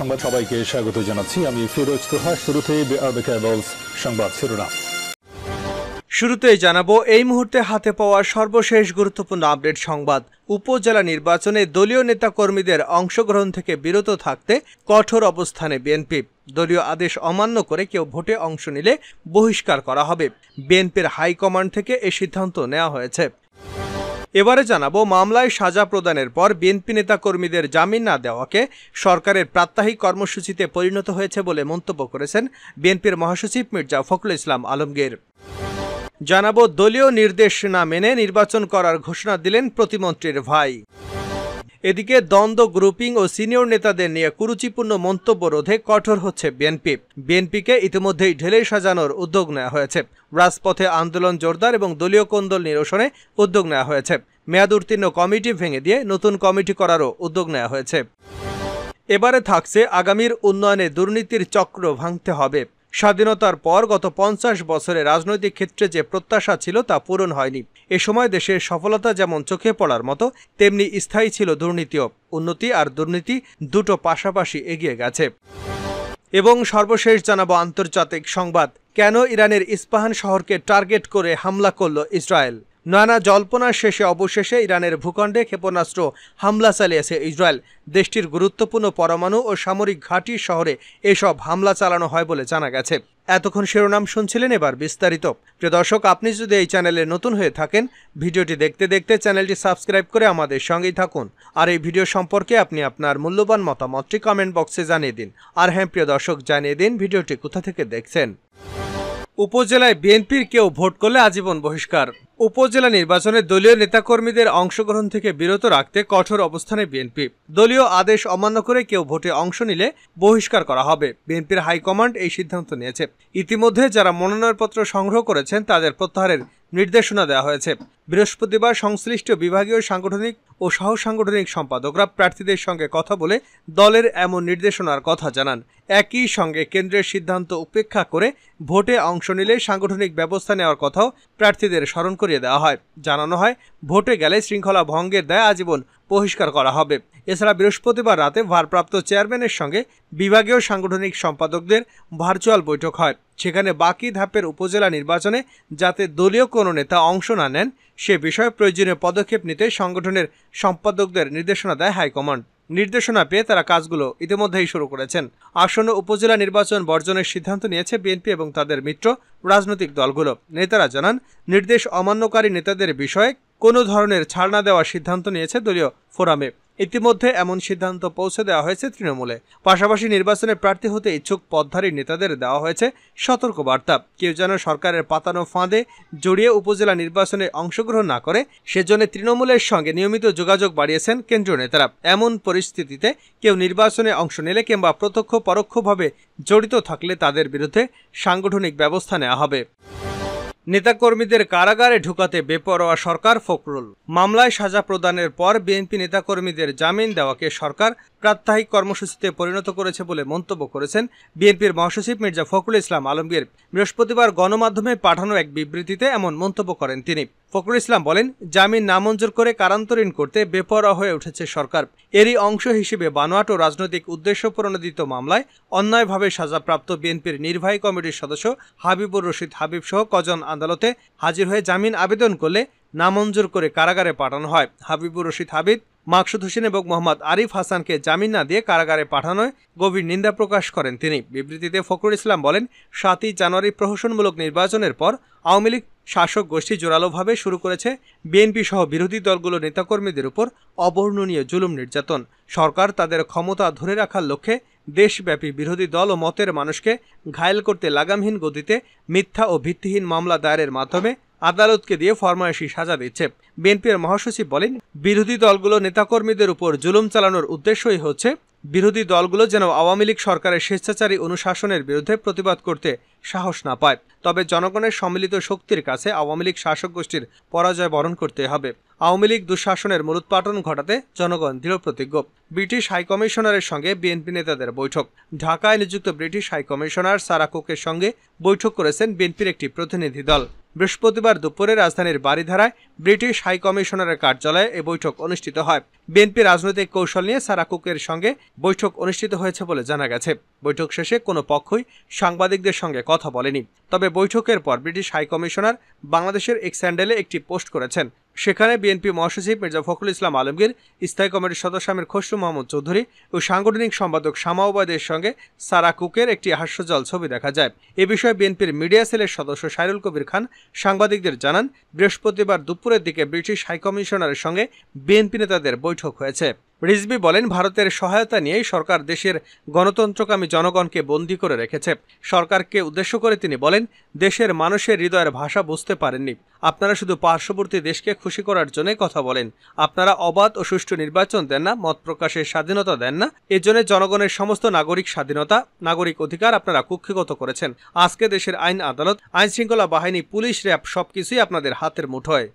সংবাদ সবাইকে স্বাগত জানাচ্ছি। আমি ফিরোজ তোহা। শুরুতেই সংবাদ শিরোনাম। শুরুতেই জানাবো এই মুহূর্তে হাতে পাওয়া সর্বশেষ গুরুত্বপূর্ণ আপডেট সংবাদ। উপজেলা নির্বাচনে দলীয় নেতাকর্মীদের অংশগ্রহণ থেকে বিরত থাকতে কঠোর অবস্থানে বিএনপি। দলীয় আদেশ অমান্য করে কেউ ভোটে অংশ নিলে বহিষ্কার করা হবে। বিএনপির হাইকমান্ড থেকে এই সিদ্ধান্ত নেওয়া হয়েছে। এবারে জানাবো মামলায় সাজা প্রদানের পর বিএনপি নেতাকর্মীদের জামিন না দেওয়াকে সরকারের প্রাত্যহিক কর্মসূচিতে পরিণত হয়েছে বলে মন্তব্য করেছেন বিএনপির মহাসচিব মির্জা ফখরুল ইসলাম আলমগীর। জানাবো দলীয় নির্দেশ না মেনে নির্বাচন করার ঘোষণা দিলেন প্রতিমন্ত্রীর ভাই। এদিকে দ্বন্দ্ব গ্রুপিং ও সিনিয়র নেতাদের নিয়ে কুরুচিপূর্ণ মন্তব্য রোধে কঠোর হচ্ছে বিএনপি। বিএনপিকে ইতিমধ্যেই ঢেলে সাজানোর উদ্যোগ নেওয়া হয়েছে। রাজপথে আন্দোলন জোরদার এবং দলীয় কোন্দল নিরসনে উদ্যোগ নেওয়া হয়েছে। মেয়াদ উত্তীর্ণ কমিটি ভেঙে দিয়ে নতুন কমিটি করারও উদ্যোগ নেওয়া হয়েছে। এবারে থাকছে আগামীর উন্নয়নে দুর্নীতির চক্র ভাঙতে হবে। স্বাধীনতার পর গত 50 বছরে রাজনৈতিক ক্ষেত্রে যে প্রত্যাশা ছিল তা পূরণ হয়নি। এ সময় দেশের সফলতা যেমন চোখে পড়ার মতো, তেমনি স্থায়ী ছিল দুর্নীতিও। উন্নতি আর দুর্নীতি দুটো পাশাপাশি এগিয়ে গেছে। এবং সর্বশেষ জানাবো আন্তর্জাতিক সংবাদ। কেন ইরানের ইস্পাহান শহরকে টার্গেট করে হামলা করল ইসরায়েল? নানা জল্পনার শেষে অবশেষে ইরানের ভূখণ্ডে ক্ষেপণাস্ত্র হামলা চালিয়েছে ইসরায়েল। দেশটির গুরুত্বপূর্ণ পরমাণু ও সামরিক ঘাঁটি শহরে এসব হামলা চালানো হয় বলে জানা গেছে। এতক্ষণ শিরোনাম শুনছিলেন, এবার বিস্তারিত। প্রিয় দর্শক, আপনি যদি এই চ্যানেলে নতুন হয়ে থাকেন, ভিডিওটি দেখতে দেখতে চ্যানেলটি সাবস্ক্রাইব করে আমাদের সঙ্গেই থাকুন। আর এই ভিডিও সম্পর্কে আপনি আপনার মূল্যবান মতামতটি কমেন্ট বক্সে জানিয়ে দিন। আর হ্যাঁ প্রিয় দর্শক, জানিয়ে দিন ভিডিওটি কোথা থেকে দেখছেন। উপজেলায় বিএনপির কেউ ভোট করলে আজীবন বহিষ্কার। উপজেলা নির্বাচনে দলীয় নেতাকর্মীদের অংশগ্রহণ থেকে বিরত রাখতে কঠোর অবস্থানে বিএনপি। দলীয় আদেশ অমান্য করে কেউ ভোটে অংশ নিলে বহিষ্কার করা হবে। বিএনপির হাইকমান্ড এই সিদ্ধান্ত নিয়েছে। ইতিমধ্যে যারা মনোনয়নপত্র সংগ্রহ করেছেন তাদের প্রত্যাহারের নির্দেশনা দেওয়া হয়েছে। বৃহস্পতিবার সংশ্লিষ্ট বিভাগীয় সাংগঠনিক ও সহ সাংগঠনিক সম্পাদকরা প্রার্থীদের সঙ্গে কথা বলে দলের এমন নির্দেশনার কথা জানান। একই সঙ্গে কেন্দ্রের সিদ্ধান্ত উপেক্ষা করে ভোটে অংশ নিলে সাংগঠনিক ব্যবস্থা নেওয়ার কথাও প্রার্থীদের স্মরণ করিয়ে দেওয়া হয়। জানানো হয়, ভোটে গেলে শৃঙ্খলা ভঙ্গের দায়ে আজীবন বহিষ্কার করা হবে। এছাড়া বৃহস্পতিবার রাতে ভারপ্রাপ্ত চেয়ারম্যানের সঙ্গে বিভাগীয় সাংগঠনিক সম্পাদকদের ভার্চুয়াল বৈঠক হয়। সেখানে বাকি ধাপের উপজেলা নির্বাচনে যাতে দলীয় কোনো নেতা অংশ না নেন সে বিষয়ে প্রয়োজনীয় পদক্ষেপ নিতে সংগঠনের সম্পাদকদের নির্দেশনা দেয় হাইকমান্ড। নির্দেশনা পেয়ে তারা কাজগুলো ইতিমধ্যেই শুরু করেছেন। আসন্ন উপজেলা নির্বাচন বর্জনের সিদ্ধান্ত নিয়েছে বিএনপি এবং তাদের মিত্র রাজনৈতিক দলগুলো। নেতারা জানান, নির্দেশ অমান্যকারী নেতাদের বিষয়ে কোনো ধরনের ছাড় না দেওয়ার সিদ্ধান্ত নিয়েছে দলীয় ফোরামে। ইতিমধ্যে এমন সিদ্ধান্ত পৌঁছে দেওয়া হয়েছে তৃণমূলে। পাশাপাশি নির্বাচনে প্রার্থী হতে ইচ্ছুক পদধারী নেতাদের দেওয়া হয়েছে সতর্কবার্তা। কেউ যেন সরকারের পাতানো ফাঁদে জড়িয়ে উপজেলা নির্বাচনে অংশগ্রহণ না করে সেজন্য তৃণমূলের সঙ্গে নিয়মিত যোগাযোগ বাড়িয়েছেন কেন্দ্রীয় নেতারা। এমন পরিস্থিতিতে কেউ নির্বাচনে অংশ নিলে কিংবা প্রত্যক্ষ পরোক্ষভাবে জড়িত থাকলে তাদের বিরুদ্ধে সাংগঠনিক ব্যবস্থা নেওয়া হবে। নেতাকর্মীদের কারাগারে ঢুকাতে বেপরোয়া সরকার ফখরুল। মামলায় সাজা প্রদানের পর বিএনপি নেতাকর্মীদের জামিন দেওয়াকে সরকার প্রাত্যহিক কর্মসূচিতে পরিণত করেছে বলে মন্তব্য করেছেন বিএনপির মহাসচিব মির্জা ফখরুল ইসলাম আলমগীর। বৃহস্পতিবার গণমাধ্যমে পাঠানো এক বিবৃতিতে এমন মন্তব্য করেন তিনি। ফখরুল ইসলাম বলেন, জামিন নামঞ্জুর করে কারান্তরীণ করতে বেপরোয়া হয়ে উঠেছে সরকার। এরই অংশ হিসেবে বানোয়াট ও রাজনৈতিক উদ্দেশ্য প্রণোদিত মামলায় অন্যায়ভাবে সাজাপ্রাপ্ত বিএনপির নির্বাহী কমিটির সদস্য হাবিবুর রশিদ হাবিব সহ কজন আদালতে হাজির হয়ে জামিন আবেদন করলে নামঞ্জুর করে কারাগারে পাঠানো হয়। হাবিবুর রশিদ হাবিব, মাকসুদ হোসেন এবং মোহাম্মদ আরিফ হাসানকে জামিন না দিয়ে কারাগারে পাঠানোয় গভীর নিন্দা প্রকাশ করেন তিনি। বিবৃতিতে ফখরুল ইসলাম বলেন, 7ই জানুয়ারি প্রহসনমূলক নির্বাচনের পর আওয়ামী লীগ শাসক গোষ্ঠী জোরালোভাবে শুরু করেছে বিএনপি সহ বিরোধী দলগুলো নেতাকর্মীদের উপর অবর্ণনীয় জুলুম নির্যাতন। সরকার তাদের ক্ষমতা ধরে রাখার লক্ষ্যে দেশব্যাপী বিরোধী দল ও মতের মানুষকে ঘায়েল করতে লাগামহীন গতিতে মিথ্যা ও ভিত্তিহীন মামলা দায়েরের মাধ্যমে আদালতকে দিয়ে ফরমায়েশি সাজা দিচ্ছে। বিএনপির মহাসচিব বলেন, বিরোধী দলগুলো নেতাকর্মীদের উপর জুলুম চালানোর উদ্দেশ্যই হচ্ছে বিরোধী দলগুলো যেন আওয়ামী লীগ সরকারের স্বেচ্ছাচারী অনুশাসনের বিরুদ্ধে প্রতিবাদ করতে সাহস না পায়। তবে জনগণের সম্মিলিত শক্তির কাছে আওয়ামী লীগ শাসক গোষ্ঠীর পরাজয় বরণ করতে হবে। আওয়ামী লীগ দুঃশাসনের মূলোৎপাটন ঘটাতে জনগণ দৃঢ়প্রতিজ্ঞ। ব্রিটিশ হাইকমিশনারের সঙ্গে বিএনপি নেতাদের বৈঠক। ঢাকায় নিযুক্ত ব্রিটিশ হাইকমিশনার সারা কুকের সঙ্গে বৈঠক করেছেন বিএনপির একটি প্রতিনিধি দল। বৃহস্পতিবার দুপুরে রাজধানীর বারিধারায় ব্রিটিশ হাইকমিশনারের কার্যালয়ে এ বৈঠক অনুষ্ঠিত হয়। বিএনপি রাজনৈতিক কৌশল নিয়ে সারা কুকের সঙ্গে বৈঠক অনুষ্ঠিত হয়েছে বলে জানা গেছে। বৈঠক শেষে কোনো পক্ষই সাংবাদিকদের সঙ্গে কথা বলেনি। তবে বৈঠকের পর ব্রিটিশ হাইকমিশনার বাংলাদেশের এক্স হ্যান্ডেলে একটি পোস্ট করেছেন। সেখানে বিএনপি মহাসচিব মির্জা ফখরুল ইসলাম আলমগীর, স্থায়ী কমিটির সদস্য আমির খসরু মাহমুদ চৌধুরী ও সাংগঠনিক সম্পাদক শামা ওবায়দের সঙ্গে সারা কুকের একটি হাস্যজ্জ্বল ছবি দেখা যায়। এ বিষয়ে বিএনপির মিডিয়া সেলের সদস্য সাইরুল কবির খান সাংবাদিকদের জানান, বৃহস্পতিবার দুপুরের দিকে ব্রিটিশ হাইকমিশনারের সঙ্গে বিএনপি নেতাদের বৈঠক হয়েছে। রিজভী বলেন, ভারতের সহায়তা নিয়েই সরকার দেশের গণতন্ত্রকামী জনগণকে বন্দী করে রেখেছে। সরকারকে উদ্দেশ্য করে তিনি বলেন, দেশের মানুষের হৃদয়ের ভাষা বুঝতে পারেননি। আপনারা শুধু পার্শ্ববর্তী দেশকে খুশি করার জন্য কথা বলেন। আপনারা অবাধ ও সুষ্ঠু নির্বাচন দেন না, মত প্রকাশের স্বাধীনতা দেন না। এজন্য জনগণের সমস্ত নাগরিক স্বাধীনতা, নাগরিক অধিকার আপনারা কুক্ষিগত করেছেন। আজকে দেশের আইন আদালত, আইন শৃঙ্খলা বাহিনী, পুলিশ, র্যাব সবকিছুই আপনাদের হাতের মুঠোয়।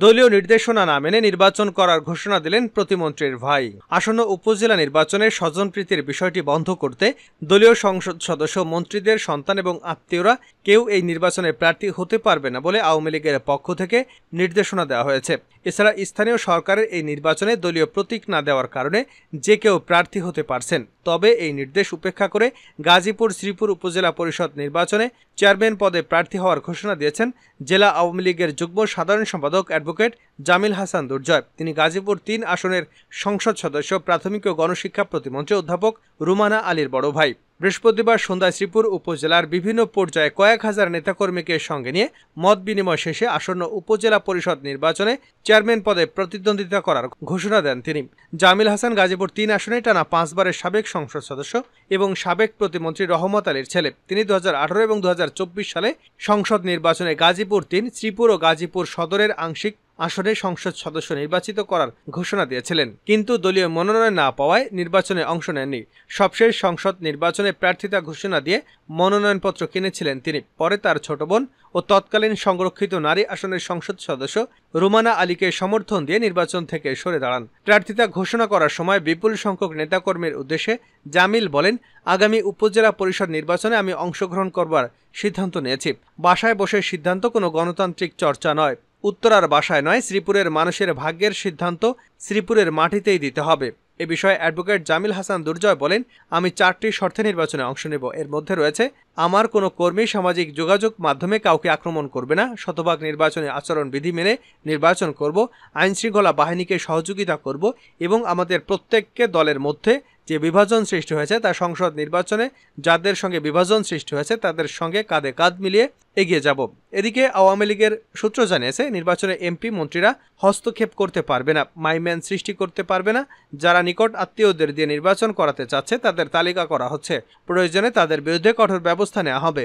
দলীয় নির্দেশনা না মেনে নির্বাচন করার ঘোষণা দিলেন প্রতিমন্ত্রীর ভাই। আসন্ন উপজেলা নির্বাচনে স্বজনপ্রীতির বিষয়টি বন্ধ করতে দলীয় সংসদ সদস্য, মন্ত্রীদের সন্তান এবং আত্মীয়রা কেউ এই নির্বাচনে প্রার্থী হতে পারবে না বলে আওয়ামী লীগের পক্ষ থেকে নির্দেশনা দেওয়া হয়েছে। এছাড়া স্থানীয় সরকারের এই নির্বাচনে দলীয় প্রতীক না দেওয়ার কারণে যে কেউ প্রার্থী হতে পারছেন। তবে এই নির্দেশ উপেক্ষা করে গাজীপুর শ্রীপুর উপজেলা পরিষদ নির্বাচনে চেয়ারম্যান পদে প্রার্থী হওয়ার ঘোষণা দিয়েছেন জেলা আওয়ামী লীগের যুগ্ম সাধারণ সম্পাদক অ্যাডভোকেট জামিল হাসান দুর্জয়। তিনি গাজীপুর ৩ আসনের সংসদ সদস্য, প্রাথমিক ও গণশিক্ষা প্রতিমন্ত্রী অধ্যাপক রুমানা আলীর বড় ভাই। বৃহস্পতিবার সন্ধ্যায় শ্রীপুর উপজেলার বিভিন্ন পর্যায়ে কয়েক হাজার নেতাকর্মীকে সঙ্গে নিয়ে মত বিনিময় শেষে আসন্ন উপজেলা পরিষদ নির্বাচনে চেয়ারম্যান পদে প্রতিদ্বন্দ্বিতা করার ঘোষণা দেন তিনি। জামিল হাসান গাজীপুর ৩ আসনে টানা 5 বারের সাবেক সংসদ সদস্য এবং সাবেক প্রতিমন্ত্রী রহমত আলীর ছেলে। তিনি 2018 এবং 2024 সালে সংসদ নির্বাচনে গাজীপুর ৩, শ্রীপুর ও গাজীপুর সদরের আংশিক আসনে সংসদ সদস্য নির্বাচিত করার ঘোষণা দিয়েছিলেন, কিন্তু দলীয় মনোনয়ন না পাওয়ায় নির্বাচনে অংশ নেননি। সবশেষ সংসদ নির্বাচনে প্রার্থিতা ঘোষণা দিয়ে মনোনয়নপত্র কিনেছিলেন তিনি। পরে তার ছোট বোন ও তৎকালীন সংরক্ষিত নারী আসনের সংসদ সদস্য রুমানা আলীকে সমর্থন দিয়ে নির্বাচন থেকে সরে দাঁড়ান। প্রার্থিতা ঘোষণা করার সময় বিপুল সংখ্যক নেতাকর্মীর উদ্দেশ্যে জামিল বলেন, আগামী উপজেলা পরিষদ নির্বাচনে আমি অংশগ্রহণ করবার সিদ্ধান্ত নিয়েছি। বাসায় বসে সিদ্ধান্ত কোনো গণতান্ত্রিক চর্চা নয়। উত্তরার বাসায় নয়, শ্রীপুরের মানুষের ভাগ্যের সিদ্ধান্ত শ্রীপুরের মাটিতেই দিতে হবে। এ বিষয়ে অ্যাডভোকেট জামিল হাসান দুর্জয় বলেন, আমি 4টি শর্তে নির্বাচনে অংশ নেব। এর মধ্যে রয়েছে, আমার কোনো কর্মী সামাজিক যোগাযোগ মাধ্যমে কাউকে আক্রমণ করবে না, শতভাগ নির্বাচনী আচরণ বিধি মেনে নির্বাচন করব, আইন শৃঙ্খলা বাহিনীকে সহযোগিতা করব এবং আমাদের প্রত্যেককে দলের মধ্যে যে বিভাজন সৃষ্টি হয়েছে তা সংসদ নির্বাচনে যাদের সঙ্গে বিভাজন সৃষ্টি হয়েছে তাদের সঙ্গে কাঁধে কাঁধ মিলিয়ে এগিয়ে যাব। এদিকে আওয়ামী লীগের সূত্র জানিয়েছে, নির্বাচনে এমপি মন্ত্রীরা হস্তক্ষেপ করতে পারবে না, মাইম্যান সৃষ্টি করতে পারবে না। যারা নিকট আত্মীয়দের দিয়ে নির্বাচন করাতে চাচ্ছে তাদের তালিকা করা হচ্ছে, প্রয়োজনে তাদের বিরুদ্ধে কঠোর ব্যবস্থা নেওয়া হবে।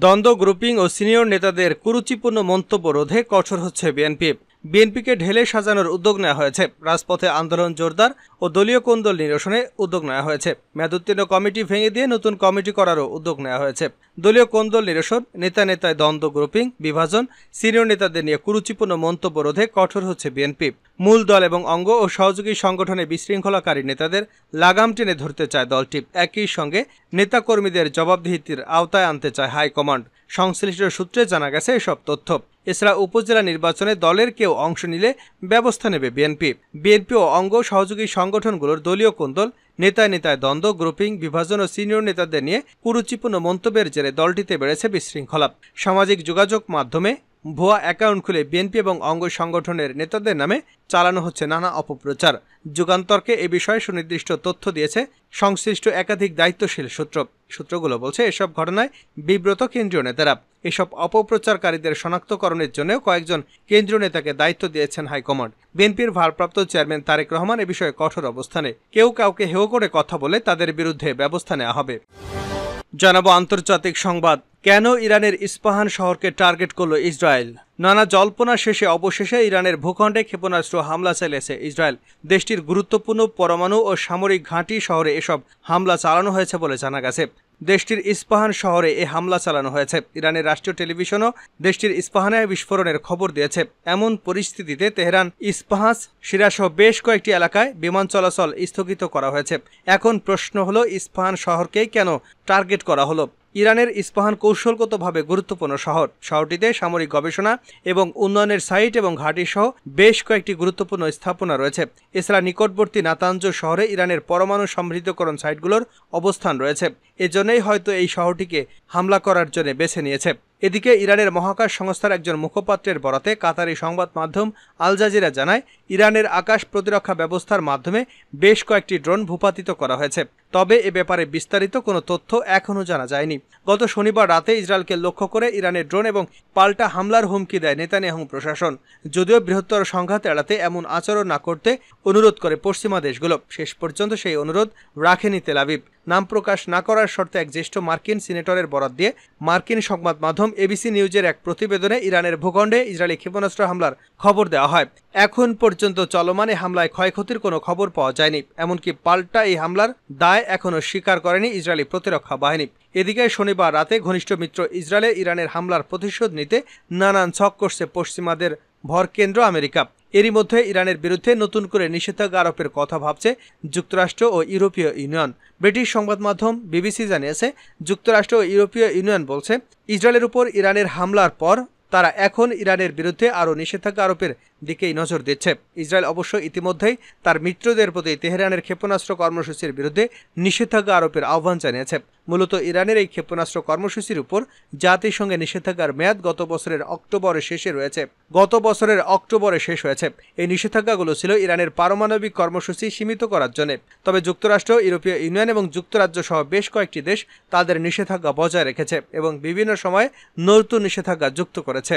দ্বন্দ্ব গ্রুপিং ও সিনিয়র নেতাদের কুরুচিপূর্ণ মন্তব্য রোধে কঠোর হচ্ছে বিএনপি। বিএনপিকে ঢেলে সাজানোর উদ্যোগ নেওয়া হয়েছে। রাজপথে আন্দোলন জোরদার ও দলীয় কোন্দল নিরসনে উদ্যোগ নেওয়া হয়েছে। মেয়াদোত্তীর্ণ কমিটি ভেঙে দিয়ে নতুন কমিটি করারও উদ্যোগ নেওয়া হয়েছে। দলীয় কোন্দল নিরসন, নেতায় দ্বন্দ্ব গ্রুপিং, বিভাজন, সিনিয়র নেতাদের নিয়ে কুরুচিপূর্ণ মন্তব্য রোধে কঠোর হচ্ছে বিএনপি। মূল দল এবং অঙ্গ ও সহযোগী সংগঠনে বিশৃঙ্খলাকারী নেতাদের লাগাম টেনে ধরতে চায় দলটি। একই সঙ্গে নেতাকর্মীদের জবাবদিহিতির আওতায় আনতে চায় হাইকমান্ড। সংশ্লিষ্ট সূত্রে জানা গেছে এসব তথ্য। এছাড়া উপজেলা নির্বাচনে দলের কেউ অংশ নিলে ব্যবস্থা নেবে বিএনপি ও অঙ্গ সহযোগী সংগঠনগুলোর দলীয় কোন্দল, নেতায় দ্বন্দ্ব, গ্রুপিং, বিভাজন ও সিনিয়র নেতাদের নিয়ে কুরুচিপূর্ণ মন্তব্যের জেরে দলটিতে বেড়েছে বিশৃঙ্খলা। সামাজিক যোগাযোগ মাধ্যমে ভুয়া অ্যাকাউন্ট খুলে বিএনপি এবং অঙ্গ সংগঠনের নেতাদের নামে চালানো হচ্ছে নানা অপপ্রচার। যুগান্তরকে এ বিষয়ে সুনির্দিষ্ট তথ্য দিয়েছে সংশ্লিষ্ট একাধিক দায়িত্বশীল সূত্রগুলো বলছে, এসব ঘটনায় বিব্রত কেন্দ্রীয় নেতারা। এসব অপপ্রচারকারীদের শনাক্তকরণের জন্য কয়েকজন কেন্দ্রীয় নেতাকে দায়িত্ব দিয়েছেন হাইকমান্ড। বিএনপির ভারপ্রাপ্ত চেয়ারম্যান তারেক রহমান এ বিষয়ে কঠোর অবস্থানে। কেউ কাউকে হেয় করে কথা বলে তাদের বিরুদ্ধে ব্যবস্থা নেওয়া হবে। জানাবো আন্তর্জাতিক সংবাদ। কেন ইরানের ইস্পাহান শহরকে টার্গেট করল ইসরায়েল? নানা জল্পনা শেষে অবশেষে ইরানের ভূখণ্ডে ক্ষেপণাস্ত্র হামলা চালিয়েছে ইসরায়েল। দেশটির গুরুত্বপূর্ণ পরমাণু ও সামরিক ঘাঁটি শহরে এসব হামলা চালানো হয়েছে বলে জানা গেছে। দেশটির ইস্পাহান শহরে এ হামলা চালানো হয়েছে। ইরানের রাষ্ট্রীয় টেলিভিশনও দেশটির ইস্পাহানে বিস্ফোরণের খবর দিয়েছে। এমন পরিস্থিতিতে তেহরান, ইস্পাহান, সিরাসহ বেশ কয়েকটি এলাকায় বিমান চলাচল স্থগিত করা হয়েছে। এখন প্রশ্ন হলো, ইস্পাহান শহরকেই কেন টার্গেট করা হলো? ইরানের ইস্পাহান কৌশলগতভাবে গুরুত্বপূর্ণ শহর। শহরটিতে সামরিক গবেষণা এবং উন্নয়নের সাইট এবং ঘাঁটি সহ বেশ কয়েকটি গুরুত্বপূর্ণ স্থাপনা রয়েছে। এছাড়া নিকটবর্তী নাতাঞ্জ শহরে ইরানের পরমাণু সমৃদ্ধকরণ সাইটগুলোর অবস্থান রয়েছে। এজন্যই হয়তো এই শহরটিকে হামলা করার জন্য বেছে নিয়েছে। এদিকে ইরানের মহাকাশ সংস্থার একজন মুখপাত্রের বরাতে কাতারি সংবাদ মাধ্যম আল জাজিরা জানায়, ইরানের আকাশ প্রতিরক্ষা ব্যবস্থার মাধ্যমে বেশ কয়েকটি ড্রোন ভূপাতিত করা হয়েছে। তবে এ ব্যাপারে বিস্তারিত কোনো তথ্য এখনও জানা যায়নি। গত শনিবার রাতে ইসরায়েলকে লক্ষ্য করে ইরানের ড্রোন এবং পাল্টা হামলার হুমকি দেয় নেতানিয়াহু প্রশাসন। যদিও বৃহত্তর সংঘাত এড়াতে এমন আচরণ না করতে অনুরোধ করে পশ্চিমা দেশগুলো, শেষ পর্যন্ত সেই অনুরোধ রাখেনি তেল আবিব। নাম প্রকাশ না করার শর্তে এক জ্যেষ্ঠ মার্কিন সিনেটরের বরাত দিয়ে মার্কিন সংবাদ মাধ্যম এবিসি নিউজের এক প্রতিবেদনে ইরানের ভূখণ্ডে ইসরায়েলি ক্ষেপণাস্ত্র হামলার খবর দেওয়া হয়। এখন পর্যন্ত চলমান এই হামলায় ক্ষয়ক্ষতির কোনো খবর পাওয়া যায়নি। এমনকি পাল্টা এই হামলার দায় এখনও স্বীকার করেনি ইসরায়েলি প্রতিরক্ষা বাহিনী। এদিকে শনিবার রাতে ঘনিষ্ঠ মিত্র ইসরায়েলে ইরানের হামলার প্রতিশোধ নিতে নানান ছক করছে পশ্চিমাদের ভরকেন্দ্র আমেরিকা। এরই মধ্যে ইরানের বিরুদ্ধে নতুন করে নিষেধাজ্ঞা আরোপের কথা ভাবছে যুক্তরাষ্ট্র ও ইউরোপীয় ইউনিয়ন। ব্রিটিশ সংবাদ মাধ্যম বিবিসি জানিয়েছে, যুক্তরাষ্ট্র ও ইউরোপীয় ইউনিয়ন বলছে, ইসরায়েলের উপর ইরানের হামলার পর তারা এখন ইরানের বিরুদ্ধে আরও নিষেধাজ্ঞা আরোপের দিকেই নজর দিচ্ছে। ইসরায়েল অবশ্য ইতিমধ্যেই তার মিত্রদের প্রতি তেহরানের ক্ষেপণাস্ত্র কর্মসূচির বিরুদ্ধে নিষেধাজ্ঞা আরোপের আহ্বান জানিয়েছে। মূলত ইরানের এই ক্ষেপণাস্ত্র কর্মসূচির উপর জাতিসংঘের নিষেধাজ্ঞার মেয়াদ গত বছরের অক্টোবরে শেষ হয়েছে। এই নিষেধাজ্ঞাগুলো ছিল ইরানের পারমাণবিক কর্মসূচি সীমিত করার জন্য। তবে যুক্তরাষ্ট্র, ইউরোপীয় ইউনিয়ন এবং যুক্তরাজ্য সহ বেশ কয়েকটি দেশ তাদের নিষেধাজ্ঞা বজায় রেখেছে এবং বিভিন্ন সময়ে নতুন নিষেধাজ্ঞা যুক্ত করেছে।